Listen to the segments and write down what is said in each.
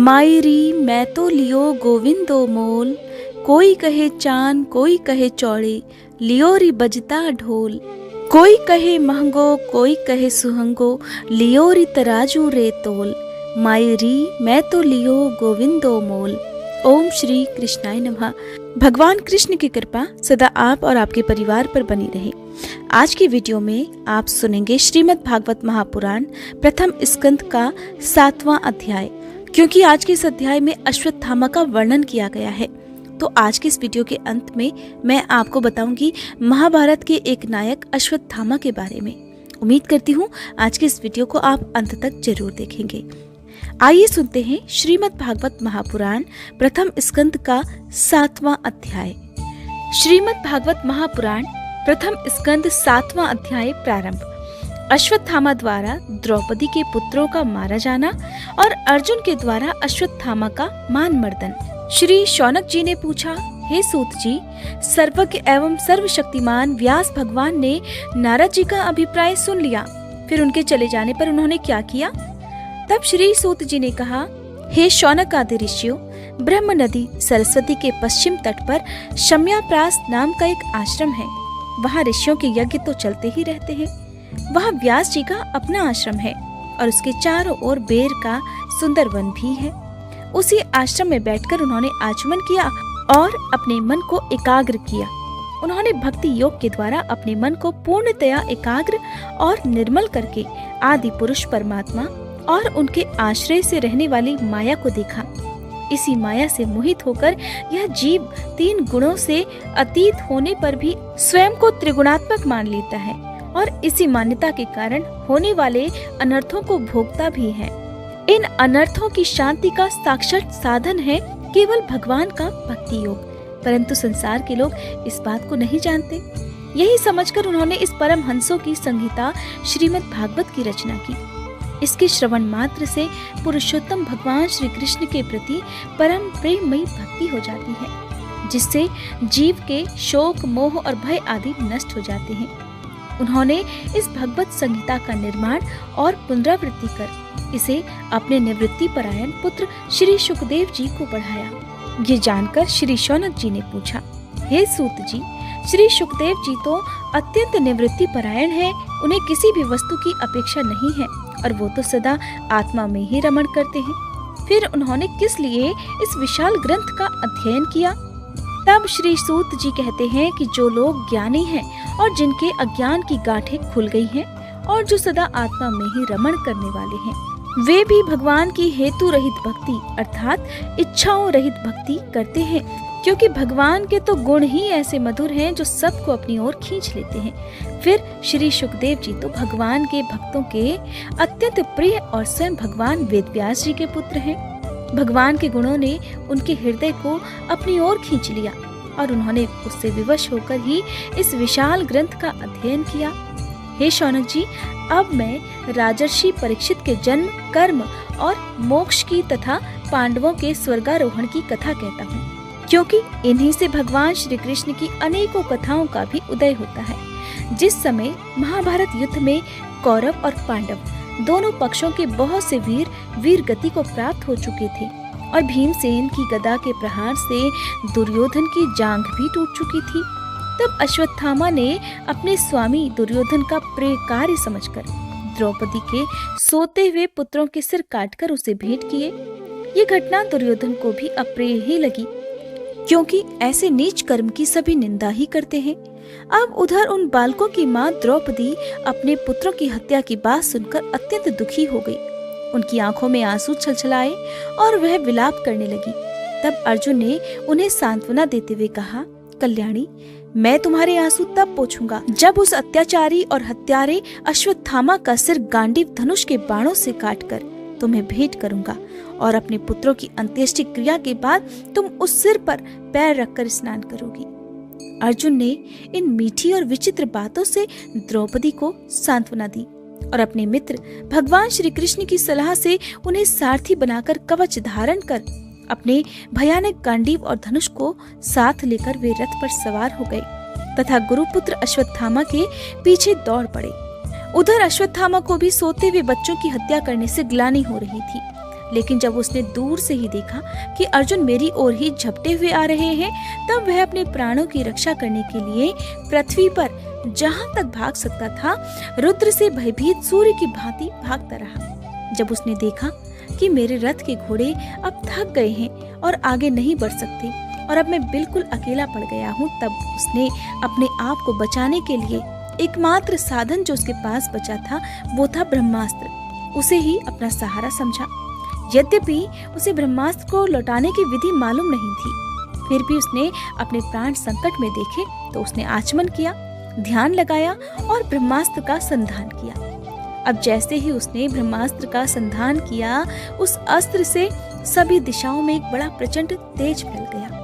मायरी मैं तो लियो गोविंदो मोल, कोई कहे चांद कोई कहे चौड़े, लियो री बजता ढोल। कोई कहे महंगो कोई कहे सुहंगो, लियो री तराजू रे तोल। मायरी मैं तो लियो गोविंदो मोल। ओम श्री कृष्णाय नमः। भगवान कृष्ण की कृपा सदा आप और आपके परिवार पर बनी रहे। आज की वीडियो में आप सुनेंगे श्रीमद् भागवत महापुराण प्रथम स्कंद का 7वां अध्याय। क्योंकि आज के इस अध्याय में अश्वत्थामा का वर्णन किया गया है, तो आज के इस वीडियो के अंत में मैं आपको बताऊंगी महाभारत के एक नायक अश्वत्थामा के बारे में। उम्मीद करती हूँ आज के इस वीडियो को आप अंत तक जरूर देखेंगे। आइए सुनते हैं श्रीमद् भागवत महापुराण प्रथम स्कंद का 7वां अध्याय। श्रीमद् भागवत महापुराण प्रथम स्कंद 7वां अध्याय प्रारंभ। अश्वत्थामा द्वारा द्रौपदी के पुत्रों का मारा जाना और अर्जुन के द्वारा अश्वत्थामा का मान मर्दन। श्री शौनक जी ने पूछा, हे सूत जी, सर्वज्ञ एवं सर्वशक्तिमान व्यास भगवान ने नारद जी का अभिप्राय सुन लिया, फिर उनके चले जाने पर उन्होंने क्या किया? तब श्री सूत जी ने कहा, हे शौनक आदि ऋषियों, ब्रह्म नदी सरस्वती के पश्चिम तट पर शम्याप्रास नाम का एक आश्रम है। वहाँ ऋषियों के यज्ञ तो चलते ही रहते हैं। वहाँ व्यास जी का अपना आश्रम है और उसके चारों ओर बेर का सुंदर वन भी है। उसी आश्रम में बैठकर उन्होंने आचमन किया और अपने मन को एकाग्र किया। उन्होंने भक्ति योग के द्वारा अपने मन को पूर्णतया एकाग्र और निर्मल करके आदि पुरुष परमात्मा और उनके आश्रय से रहने वाली माया को देखा। इसी माया से मोहित होकर यह जीव 3 गुणों से अतीत होने पर भी स्वयं को त्रिगुणात्मक मान लेता है और इसी मान्यता के कारण होने वाले अनर्थों को भोगता भी है। इन अनर्थों की शांति का साक्षात साधन है केवल भगवान का भक्ति योग, परंतु संसार के लोग इस बात को नहीं जानते। यही समझकर उन्होंने इस परम हंसों की संहिता श्रीमद् भागवत की रचना की। इसके श्रवण मात्र से पुरुषोत्तम भगवान श्री कृष्ण के प्रति परम प्रेममयी भक्ति हो जाती है, जिससे जीव के शोक मोह और भय आदि नष्ट हो जाते हैं। उन्होंने इस भगवत संहिता का निर्माण और पुनरावृत्ति कर इसे अपने निवृत्ति परायण पुत्र श्री सुखदेव जी को बढ़ाया। ये जानकर श्री शौनक जी ने पूछा, हे सूत जी, श्री सुखदेव जी तो अत्यंत निवृत्ति परायण है, उन्हें किसी भी वस्तु की अपेक्षा नहीं है और वो तो सदा आत्मा में ही रमण करते हैं। फिर उन्होंने किस लिए इस विशाल ग्रंथ का अध्ययन किया? तब श्री सूत जी कहते हैं कि जो लोग ज्ञानी हैं और जिनके अज्ञान की गांठें खुल गई हैं और जो सदा आत्मा में ही रमण करने वाले हैं, वे भी भगवान की हेतु रहित भक्ति अर्थात इच्छाओं रहित भक्ति करते हैं, क्योंकि भगवान के तो गुण ही ऐसे मधुर हैं जो सबको अपनी ओर खींच लेते हैं। फिर श्री सुखदेव जी तो भगवान के भक्तों के अत्यंत प्रिय और स्वयं भगवान वेदव्यास जी के पुत्र हैं। भगवान के गुणों ने उनके हृदय को अपनी ओर खींच लिया और उन्होंने उससे विवश होकर ही इस विशाल ग्रंथ का अध्ययन किया। हे शौनक जी, अब मैं राजर्षि परीक्षित के जन्म, कर्म और मोक्ष की तथा पांडवों के स्वर्गारोहण की कथा कहता हूँ, क्योंकि इन्हीं से भगवान श्री कृष्ण की अनेकों कथाओं का भी उदय होता है। जिस समय महाभारत युद्ध में कौरव और पांडव दोनों पक्षों के बहुत से वीर गति को प्राप्त हो चुके थे और भीमसेन की गदा के प्रहार से दुर्योधन की जांघ भी टूट चुकी थी, तब अश्वत्थामा ने अपने स्वामी दुर्योधन का प्रिय कार्य समझकर द्रौपदी के सोते हुए पुत्रों के सिर काटकर उसे भेंट किए। ये घटना दुर्योधन को भी अप्रिय ही लगी, क्योंकि ऐसे नीच कर्म की सभी निंदा ही करते हैं। अब उधर उन बालकों की मां द्रौपदी अपने पुत्रों की हत्या की बात सुनकर अत्यंत दुखी हो गई। उनकी आंखों में आंसू छलछलाए और वह विलाप करने लगी। तब अर्जुन ने उन्हें सांत्वना देते हुए कहा, कल्याणी, मैं तुम्हारे आंसू तब पोंछूंगा जब उस अत्याचारी और हत्यारे अश्वत्थामा का सिर गांडीव धनुष के बाणों से काटकर तुम्हें भेंट करूंगा और अपने पुत्रों की अंत्येष्टि क्रिया के बाद तुम उस सिर पर पैर रखकर स्नान करोगी। अर्जुन ने इन मीठी और विचित्र बातों से द्रौपदी को सांत्वना दी और अपने मित्र भगवान श्री कृष्ण की सलाह से उन्हें सारथी बनाकर कवच धारण कर अपने भयानक गांडीव और धनुष को साथ लेकर वे रथ पर सवार हो गए तथा गुरुपुत्र अश्वत्थामा के पीछे दौड़ पड़े। उधर अश्वत्थामा को भी सोते हुए बच्चों की हत्या करने से ग्लानि हो रही थी, लेकिन जब उसने दूर से ही देखा कि अर्जुन मेरी ओर ही झपटे हुए आ रहे हैं, तब वह अपने प्राणों की रक्षा करने के लिए पृथ्वी पर जहां तक भाग सकता था रुद्र से भयभीत सूर्य की भांति भागता रहा। जब उसने देखा कि मेरे रथ के घोड़े अब थक गए हैं और आगे नहीं बढ़ सकते और अब मैं बिल्कुल अकेला पड़ गया हूँ, तब उसने अपने आप को बचाने के लिए एकमात्र साधन जो उसके पास बचा था वो था ब्रह्मास्त्र। उसे ही अपना सहारा समझा। यद्यपि उसे ब्रह्मास्त्र को लौटाने की विधि मालूम नहीं थी, फिर भी उसने अपने प्राण संकट में देखे तो उसने आचमन किया, ध्यान लगाया और ब्रह्मास्त्र का संधान किया। अब जैसे ही उसने ब्रह्मास्त्र का संधान किया, उस अस्त्र से सभी दिशाओं में एक बड़ा प्रचंड तेज फैल गया।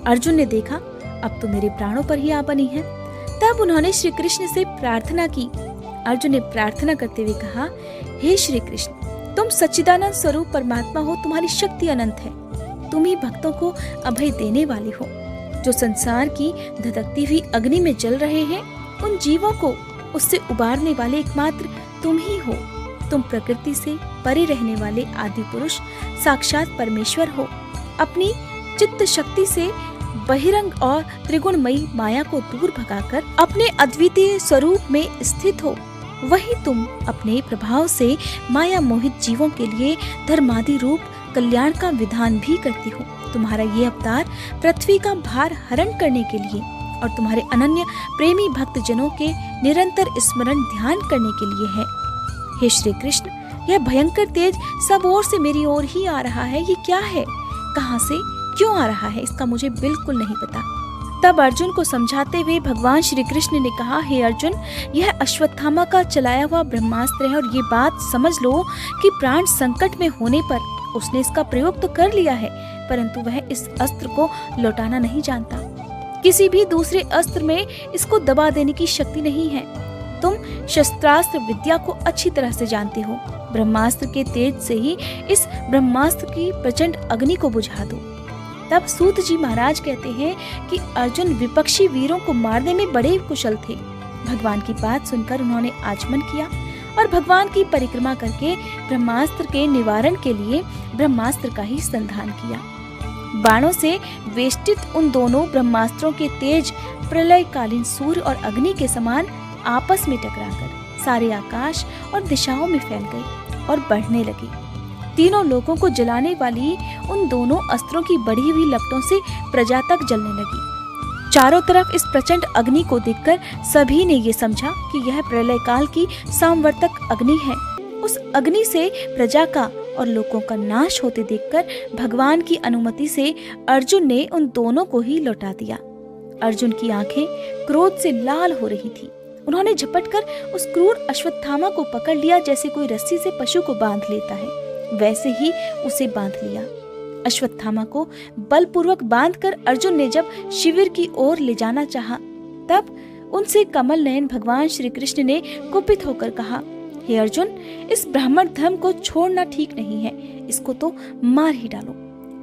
अर्जुन ने देखा अब तो मेरे प्राणों पर ही आ बनी है। तब उन्होंने श्री कृष्ण से प्रार्थना की। अर्जुन ने प्रार्थना करते हुए कहा, हे श्री कृष्ण, तुम सच्चिदानंद स्वरूप परमात्मा हो, तुम्हारी शक्ति अनंत है। तुम ही भक्तों को अभय देने वाले हो। जो संसार की धधकती हुई अग्नि में जल रहे हैं, उन जीवों को उससे उबारने वाले एकमात्र तुम ही हो। तुम प्रकृति से परे रहने वाले आदि पुरुष साक्षात परमेश्वर हो। अपनी चित्त शक्ति से बहिरंग और त्रिगुणमयी माया को दूर भगाकर अपने अद्वितीय स्वरूप में स्थित हो। वही तुम अपने प्रभाव से माया मोहित जीवों के लिए धर्मादि रूप कल्याण का विधान भी करती हो। तुम्हारा ये अवतार पृथ्वी का भार हरण करने के लिए और तुम्हारे अनन्य प्रेमी भक्त जनों के निरंतर स्मरण ध्यान करने के लिए है। हे श्री कृष्ण, यह भयंकर तेज सब ओर से मेरी ओर ही आ रहा है। ये क्या है, कहाँ से, क्यों आ रहा है, इसका मुझे बिल्कुल नहीं पता। तब अर्जुन को समझाते हुए भगवान श्री कृष्ण ने कहा, हे अर्जुन, यह अश्वत्थामा का चलाया हुआ ब्रह्मास्त्र है और ये बात समझ लो कि प्राण संकट में होने पर उसने इसका प्रयोग तो कर लिया है, परंतु वह इस अस्त्र को लौटाना नहीं जानता। किसी भी दूसरे अस्त्र में इसको दबा देने की शक्ति नहीं है। तुम शस्त्रास्त्र विद्या को अच्छी तरह से जानते हो। ब्रह्मास्त्र के तेज से ही इस ब्रह्मास्त्र की प्रचंड अग्नि को बुझा दो। तब सूत जी महाराज कहते हैं कि अर्जुन विपक्षी वीरों को मारने में बड़े कुशल थे। भगवान की बात सुनकर उन्होंने आचमन किया और भगवान की परिक्रमा करके ब्रह्मास्त्र के निवारण के लिए ब्रह्मास्त्र का ही संधान किया। बाणों से वेष्टित उन दोनों ब्रह्मास्त्रों के तेज प्रलयकालीन सूर्य और अग्नि के समान आपस में टकराकर सारे आकाश और दिशाओं में फैल गए और बढ़ने लगे। तीनों लोगों को जलाने वाली उन दोनों अस्त्रों की बढ़ी हुई लपटों से प्रजा तक जलने लगी। चारों तरफ इस प्रचंड अग्नि को देखकर सभी ने ये समझा कि यह प्रलय काल की सामवर्तक अग्नि है। उस अग्नि से प्रजा का और लोगों का नाश होते देखकर भगवान की अनुमति से अर्जुन ने उन दोनों को ही लौटा दिया। अर्जुन की आंखें क्रोध से लाल हो रही थी। उन्होंने झपटकर उस क्रूर अश्वत्थामा को पकड़ लिया, जैसे कोई रस्सी से पशु को बांध लेता है, वैसे ही उसे बांध लिया। अश्वत्थामा को बलपूर्वक बांधकर अर्जुन ने जब शिविर की ओर ले जाना चाहा, तब उनसे कमल नयन भगवान श्री कृष्ण ने कुपित होकर कहा, हे अर्जुन, इस ब्राह्मण धर्म को छोड़ना ठीक नहीं है, इसको तो मार ही डालो,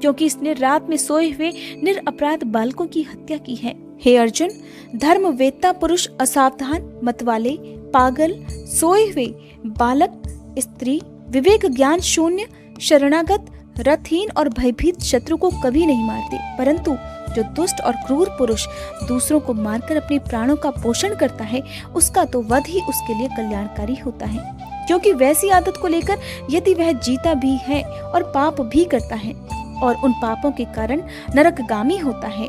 क्योंकि इसने रात में सोए हुए निरपराध बालकों की हत्या की है। हे अर्जुन, धर्म वेत्ता पुरुष असावधान, मतवाले, पागल, सोए हुए बालक, स्त्री, विवेक ज्ञान शून्य, शरणागत, रथहीन और भयभीत शत्रु को कभी नहीं मारते, परंतु जो दुष्ट और क्रूर पुरुष दूसरों को मारकर अपने प्राणों का पोषण करता है, उसका तो वध ही उसके लिए कल्याणकारी होता है। क्योंकि वैसी आदत को लेकर यदि वह जीता भी है और पाप भी करता है और उन पापों के कारण नरकगामी होता है,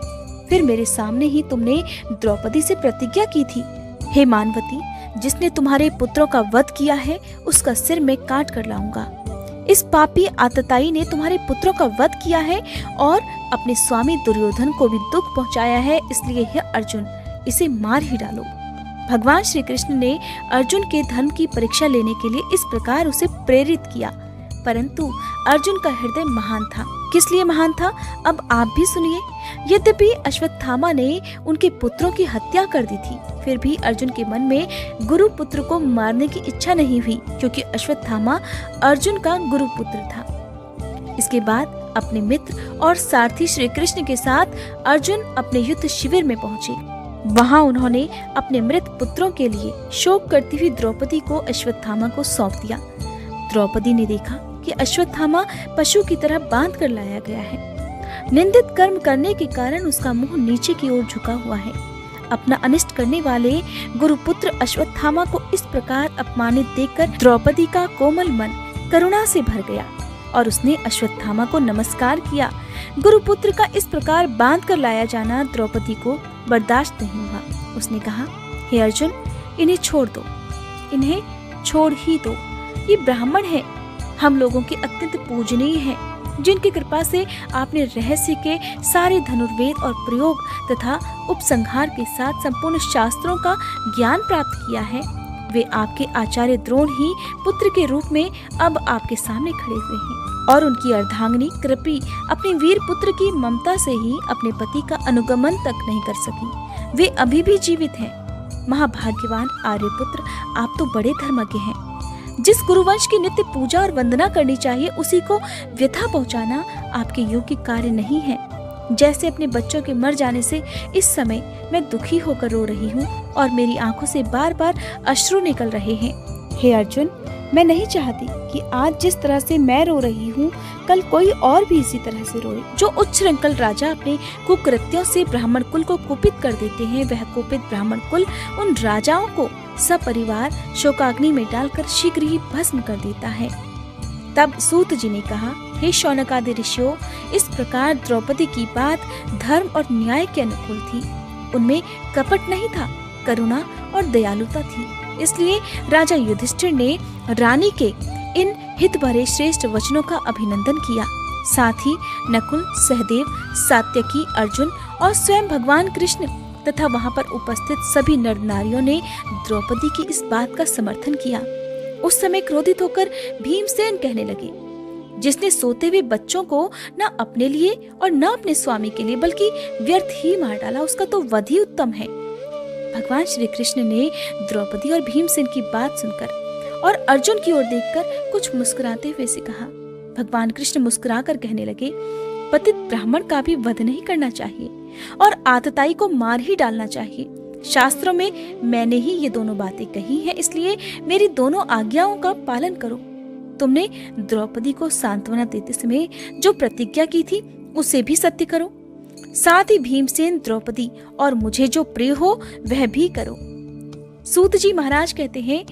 फिर मेरे सामने ही तुमने द्रौपदी से प्रतिज्ञा की थी, हे मानवती, जिसने तुम्हारे पुत्रों का वध किया है उसका सिर मैं काट कर लाऊंगा। इस पापी आतताई ने तुम्हारे पुत्रों का वध किया है और अपने स्वामी दुर्योधन को भी दुख पहुंचाया है, इसलिए हे अर्जुन, इसे मार ही डालो। भगवान श्री कृष्ण ने अर्जुन के धर्म की परीक्षा लेने के लिए इस प्रकार उसे प्रेरित किया, परंतु अर्जुन का हृदय महान था। किस लिए महान था, अब आप भी सुनिए। यद्यपि अश्वत्थामा ने उनके पुत्रों की हत्या कर दी थी, फिर भी अर्जुन के मन में गुरु पुत्र को मारने की इच्छा नहीं हुई, क्योंकि अश्वत्थामा अर्जुन का गुरु पुत्र था। इसके बाद अपने मित्र और सारथी श्री कृष्ण के साथ अर्जुन अपने युद्ध शिविर में पहुंचे। वहां उन्होंने अपने मृत पुत्रों के लिए शोक करती हुई द्रौपदी को अश्वत्थामा को सौंप दिया। द्रौपदी ने देखा कि अश्वत्थामा पशु की तरह बांध कर लाया गया है। निंदित कर्म करने के कारण उसका मुंह नीचे की ओर झुका हुआ है। अपना अनिष्ट करने वाले गुरुपुत्र अश्वत्थामा को इस प्रकार अपमानित देखकर द्रौपदी का कोमल मन करुणा से भर गया और उसने अश्वत्थामा को नमस्कार किया। गुरुपुत्र का इस प्रकार बांध कर लाया जाना द्रौपदी को बर्दाश्त नहीं हुआ। उसने कहा, हे अर्जुन, इन्हें छोड़ दो, इन्हें छोड़ ही दो। ये ब्राह्मण है, हम लोगों के अत्यंत पूजनीय हैं, जिनकी कृपा से आपने रहस्य के सारे धनुर्वेद और प्रयोग तथा उपसंहार के साथ संपूर्ण शास्त्रों का ज्ञान प्राप्त किया है। वे आपके आचार्य द्रोण ही पुत्र के रूप में अब आपके सामने खड़े हुए हैं और उनकी अर्धांगिनी कृपी अपने वीर पुत्र की ममता से ही अपने पति का अनुगमन तक नहीं कर सकी। वे अभी भी जीवित हैं। महाभाग्यवान आर्यपुत्र, आप तो बड़े धर्मज्ञ हैं। जिस गुरुवंश की नित्य पूजा और वंदना करनी चाहिए, उसी को व्यथा पहुंचाना आपके योग्य कार्य नहीं है। जैसे अपने बच्चों के मर जाने से इस समय मैं दुखी होकर रो रही हूँ और मेरी आंखों से बार बार अश्रु निकल रहे हैं। हे अर्जुन, मैं नहीं चाहती कि आज जिस तरह से मैं रो रही हूँ, कल कोई और भी इसी तरह से रोए। जो उच्छृंखल राजा अपने कुकृत्यों से ब्राह्मण कुल को कुपित कर देते हैं, वह कुपित ब्राह्मण कुल उन राजाओं को सपरिवार शोकाग्नि में डालकर शीघ्र ही भस्म कर देता है। तब सूत जी ने कहा, हे शौनकादि ऋषियों, इस प्रकार द्रौपदी की बात धर्म और न्याय के अनुकूल थी। उनमें कपट नहीं था, करुणा और दयालुता थी। इसलिए राजा युधिष्ठिर ने रानी के इन हित भरे श्रेष्ठ वचनों का अभिनंदन किया। साथ ही नकुल, सहदेव, सात्यकी, अर्जुन और स्वयं भगवान कृष्ण तथा वहां पर उपस्थित सभी नर नारियों ने द्रौपदी की इस बात का समर्थन किया। उस समय क्रोधित होकर भीमसेन कहने लगे, जिसने सोते हुए बच्चों को न अपने लिए और न अपने स्वामी के लिए बल्कि व्यर्थ ही मार डाला, उसका तो वध ही उत्तम है। भगवान श्री कृष्ण ने द्रौपदी और भीमसेन की बात सुनकर और अर्जुन की ओर देखकर कुछ मुस्कुराते हुए से कहा। भगवान कृष्ण मुस्कुराकर कहने लगे, पतित ब्राह्मण का भी वध नहीं करना चाहिए और आतताई को मार ही डालना चाहिए। शास्त्रों में मैंने ही ये दोनों बातें कही हैं, इसलिए मेरी दोनों आज्ञाओं का पालन करो। तुमने द्रौपदी को सांत्वना देते समय जो प्रतिज्ञा की थी, उसे भी सत्य करो। साथ ही भीमसेन, द्रौपदी और मुझे जो प्रिय हो वह भी करो। सूत जी महाराज कहते हैं,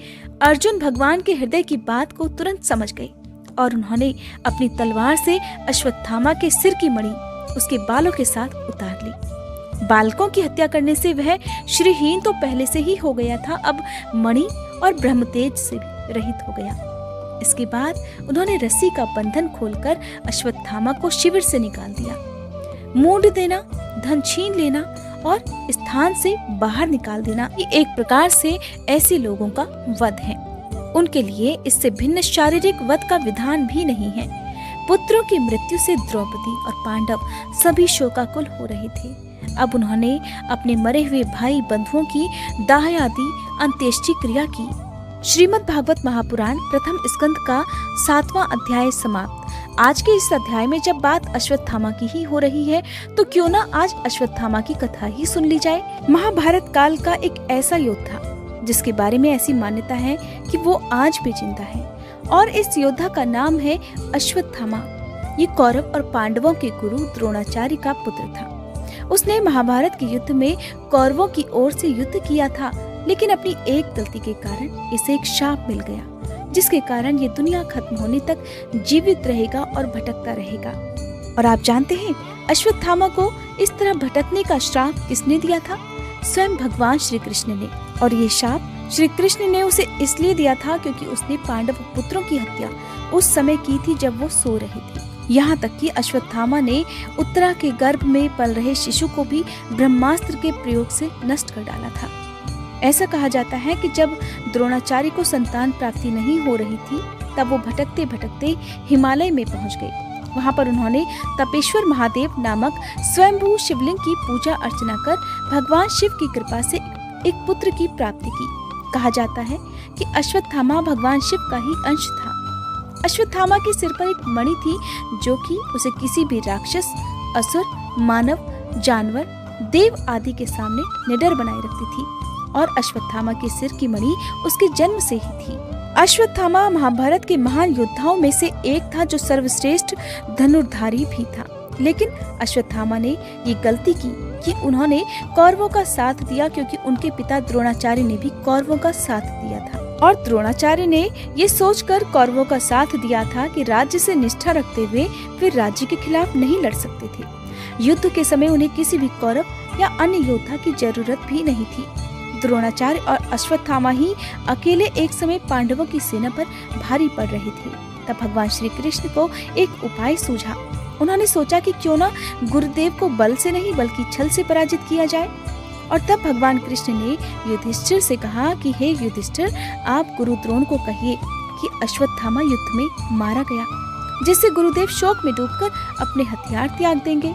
अर्जुन भगवान के हृदय की बात को तुरंत समझ गए और उन्होंने अपनी तलवार से अश्वत्थामा के सिर की मणि उसके बालों के साथ उतार ली। बालकों की हत्या करने से वह श्रीहीन तो पहले से ही हो गया था, अब मणि और ब्रह्मतेज से भी रहित हो गया। इसके बाद उन्होंने रस्सी का बंधन खोलकर अश्वत्थामा को शिविर से निकाल दिया। मूंढ देना, धन छीन लेना और स्थान से बाहर निकाल देना, ये एक प्रकार से ऐसे लोगों का वध है। उनके लिए इससे भिन्न शारीरिक वध का विधान भी नहीं है। पुत्रों की मृत्यु से द्रौपदी और पांडव सभी शोकाकुल हो रहे थे। अब उन्होंने अपने मरे हुए भाई बंधुओं की दाह आदि अंत्येष्टि क्रिया की। श्रीमद् भागवत महापुराण प्रथम स्कंद का 7वां अध्याय समाप्त। आज के इस अध्याय में जब बात अश्वत्थामा की ही हो रही है, तो क्यों ना आज अश्वत्थामा की कथा ही सुन ली जाए। महाभारत काल का एक ऐसा योद्धा जिसके बारे में ऐसी मान्यता है कि वो आज भी जिंदा है और इस योद्धा का नाम है अश्वत्थामा। ये कौरव और पांडवों के गुरु द्रोणाचार्य का पुत्र था। उसने महाभारत के युद्ध में कौरवों की ओर से युद्ध किया था, लेकिन अपनी एक गलती के कारण इसे एक शाप मिल गया, जिसके कारण ये दुनिया खत्म होने तक जीवित रहेगा और भटकता रहेगा। और आप जानते हैं अश्वत्थामा को इस तरह भटकने का श्राप किसने दिया था? स्वयं भगवान श्री कृष्ण ने। और ये शाप श्री कृष्ण ने उसे इसलिए दिया था क्योंकि उसने पांडव पुत्रों की हत्या उस समय की थी जब वो सो रहे थे। यहाँ तक कि अश्वत्थामा ने उत्तरा के गर्भ में पल रहे शिशु को भी ब्रह्मास्त्र के प्रयोग से नष्ट कर डाला था। ऐसा कहा जाता है कि जब द्रोणाचार्य को संतान प्राप्ति नहीं हो रही थी, तब वो भटकते भटकते हिमालय में पहुंच गए। वहां पर उन्होंने तपेश्वर महादेव नामक स्वयंभू शिवलिंग की पूजा अर्चना कर भगवान शिव की कृपा से एक पुत्र की प्राप्ति की। कहा जाता है कि अश्वत्थामा भगवान शिव का ही अंश था। अश्वत्थामा के सिर पर एक मणि थी जो कि उसे किसी भी राक्षस, असुर, मानव, जानवर, देव आदि के सामने निडर बनाए रखती थी और अश्वत्थामा के सिर की मणि उसके जन्म से ही थी। अश्वत्थामा महाभारत के महान योद्धाओं में से एक था जो सर्वश्रेष्ठ धनुर्धारी भी था। लेकिन अश्वत्थामा ने ये गलती की कि उन्होंने कौरवों का साथ दिया, क्योंकि उनके पिता द्रोणाचार्य ने भी कौरवों का साथ दिया था। और द्रोणाचार्य ने ये सोचकर कौरवों का साथ दिया था कि राज्य से निष्ठा रखते हुए वे राज्य के खिलाफ नहीं लड़ सकते थे। युद्ध के समय उन्हें किसी भी कौरव या अन्य योद्धा की जरूरत भी नहीं थी। द्रोणाचार्य और अश्वत्थामा ही अकेले एक समय पांडवों की सेना पर भारी पड़ रहे थे। तब भगवान श्री कृष्ण को एक उपाय सूझा। उन्होंने सोचा कि क्यों ना गुरुदेव को बल से नहीं बल्कि छल से पराजित किया जाए। और तब भगवान कृष्ण ने युधिष्ठिर से कहा कि हे युधिष्ठिर, आप गुरु द्रोण को कहिए कि अश्वत्थामा युद्ध में मारा गया, जिससे गुरुदेव शोक में डूबकर अपने हथियार त्याग देंगे।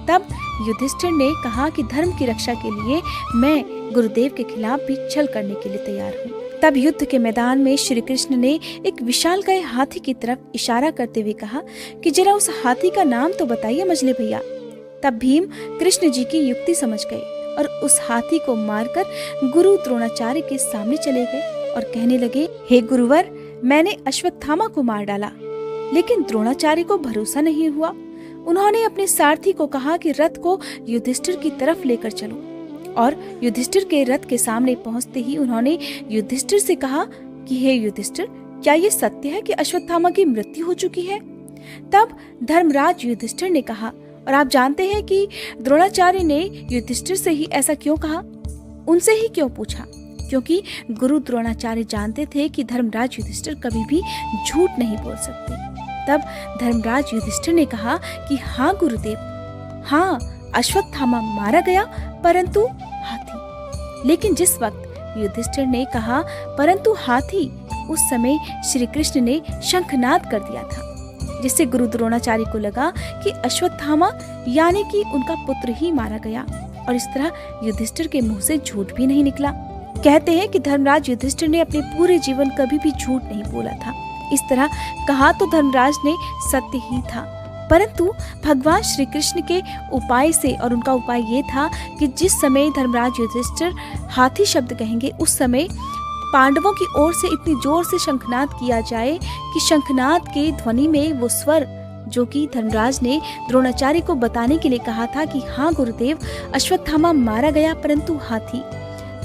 तब युधिष्ठिर ने कहा कि धर्म की रक्षा के लिए मैं गुरुदेव के खिलाफ भी छल करने के लिए तैयार हूँ। तब युद्ध के मैदान में श्री कृष्ण ने एक विशालकाय हाथी की तरफ इशारा करते हुए कहा कि जरा उस हाथी का नाम तो बताइए मजले भैया। तब भीम कृष्ण जी की युक्ति समझ गए और उस हाथी को मारकर गुरु द्रोणाचार्य के सामने चले गए और कहने लगे, हे गुरुवर, मैंने अश्वत्थामा को मार डाला। लेकिन द्रोणाचार्य को भरोसा नहीं हुआ। उन्होंने अपने सारथी को कहा कि रथ को युधिष्ठिर की तरफ लेकर चलो। और युधिष्ठिर के रथ के सामने पहुंचते ही उन्होंने युधिष्ठिर से कहा कि हे युधिष्ठिर, क्या ये सत्य है कि अश्वत्थामा की मृत्यु हो चुकी है? तब धर्मराज युधिष्ठिर ने कहा, और आप जानते हैं कि द्रोणाचार्य ने युधिष्ठिर से ही ऐसा क्यों कहा, उनसे ही क्यों पूछा? क्योंकि गुरु द्रोणाचार्य जानते थे कि धर्मराज युधिष्ठिर कभी भी झूठ नहीं बोल सकते। तब धर्मराज युधिष्ठिर ने कहा कि हाँ गुरुदेव, हाँ, अश्वत्थामा मारा गया, परंतु हाथी। लेकिन जिस वक्त युधिष्ठिर ने कहा परंतु हाथी, उस समय श्री कृष्ण ने शंखनाद कर दिया था, जिससे गुरु द्रोणाचार्य को लगा कि अश्वत्थामा यानी कि उनका पुत्र ही मारा गया। और इस तरह युधिष्ठिर के मुंह से झूठ भी नहीं निकला। कहते हैं कि धर्मराज युधिष्ठिर ने अपने पूरे जीवन कभी भी झूठ नहीं बोला था। इस तरह कहा तो धर्मराज ने सत्य ही था, परंतु भगवान श्री कृष्ण के उपाय से, और उनका उपाय ये था कि जिस समय धर्मराज युधिष्ठिर हाथी शब्द कहेंगे, उस समय पांडवों की ओर से इतनी जोर से शंखनाद किया जाए कि शंखनाद के ध्वनि में वो स्वर जो कि धर्मराज ने द्रोणाचार्य को बताने के लिए कहा था कि हाँ गुरुदेव, अश्वत्थामा मारा गया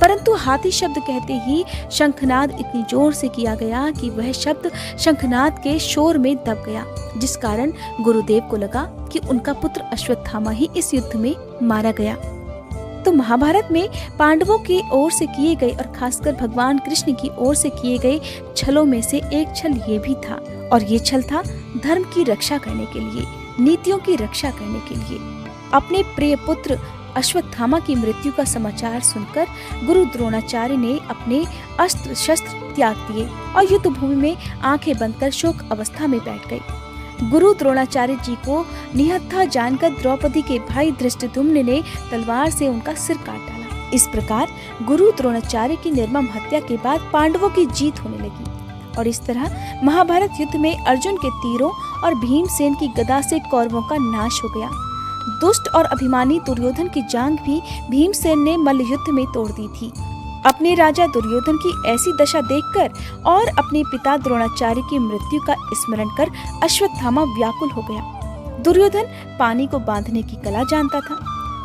परंतु हाथी शब्द कहते ही शंखनाद इतनी जोर से किया गया कि वह शब्द शंखनाद के शोर में दब गया, जिस कारण गुरुदेव को लगा कि उनका पुत्र अश्वत्थामा ही इस युद्ध में मारा गया। तो महाभारत में पांडवों की ओर से किए गए और खासकर भगवान कृष्ण की ओर से किए गए छलों में से एक छल ये भी था, और ये छल था धर्म की रक्षा करने के लिए, नीतियों की रक्षा करने के लिए। अपने प्रिय पुत्र अश्वत्थामा की मृत्यु का समाचार सुनकर गुरु द्रोणाचार्य ने अपने अस्त्र शस्त्र त्याग दिए और युद्ध भूमि में आंखें बंद कर शोक अवस्था में बैठ गए। गुरु द्रोणाचार्य जी को निहत्था जानकर द्रौपदी के भाई धृष्टद्युम्न ने तलवार से उनका सिर काट डाला। इस प्रकार गुरु द्रोणाचार्य की निर्मम हत्या के बाद पांडवों की जीत होने लगी और इस तरह महाभारत युद्ध में अर्जुन के तीरों और भीमसेन की गदा से कौरवों का नाश हो गया। दुष्ट और अभिमानी दुर्योधन की जांघ भी भीमसेन ने मल्ल युद्ध में तोड़ दी थी। अपने राजा दुर्योधन की ऐसी दशा देखकर और अपने पिता द्रोणाचार्य की मृत्यु का स्मरण कर अश्वत्थामा व्याकुल हो गया। दुर्योधन पानी को बांधने की कला जानता था,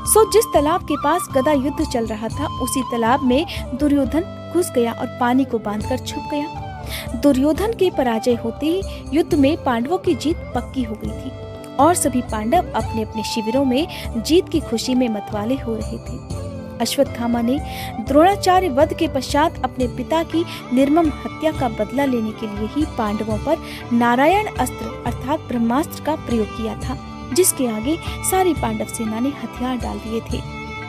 सो जिस तालाब के पास गदा युद्ध चल रहा था उसी तालाब में दुर्योधन घुस गया और पानी को बांधकर छुप गया। दुर्योधन के पराजय होते ही युद्ध में पांडवों की जीत पक्की हो गई थी और सभी पांडव अपने अपने शिविरों में जीत की खुशी में मतवाले हो रहे थे। अश्वत्थामा ने द्रोणाचार्य वध के पश्चात अपने पिता की निर्मम हत्या का बदला लेने के लिए ही पांडवों पर नारायण अस्त्र अर्थात ब्रह्मास्त्र का प्रयोग किया था, जिसके आगे सारी पांडव सेना ने हथियार डाल दिए थे।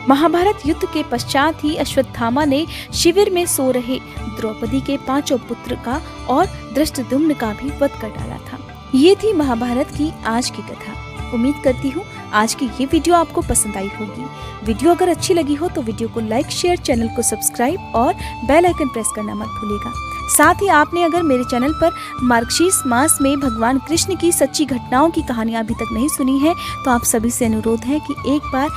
महाभारत युद्ध के पश्चात ही अश्वत्थामा ने शिविर में सो रहे द्रौपदी के 5 पुत्र का और धृष्टद्युम्न का भी वध कर डाला था। ये थी महाभारत की आज की कथा। उम्मीद करती हूँ आज की ये वीडियो आपको पसंद आई होगी। वीडियो अगर अच्छी लगी हो तो वीडियो को लाइक, शेयर, चैनल को सब्सक्राइब और बेल आइकन प्रेस करना मत भूलिएगा। साथ ही आपने अगर मेरे चैनल पर मार्गशीर्ष मास में भगवान कृष्ण की सच्ची घटनाओं की कहानियां अभी तक नहीं सुनी है तो आप सभी से अनुरोध है कि एक बार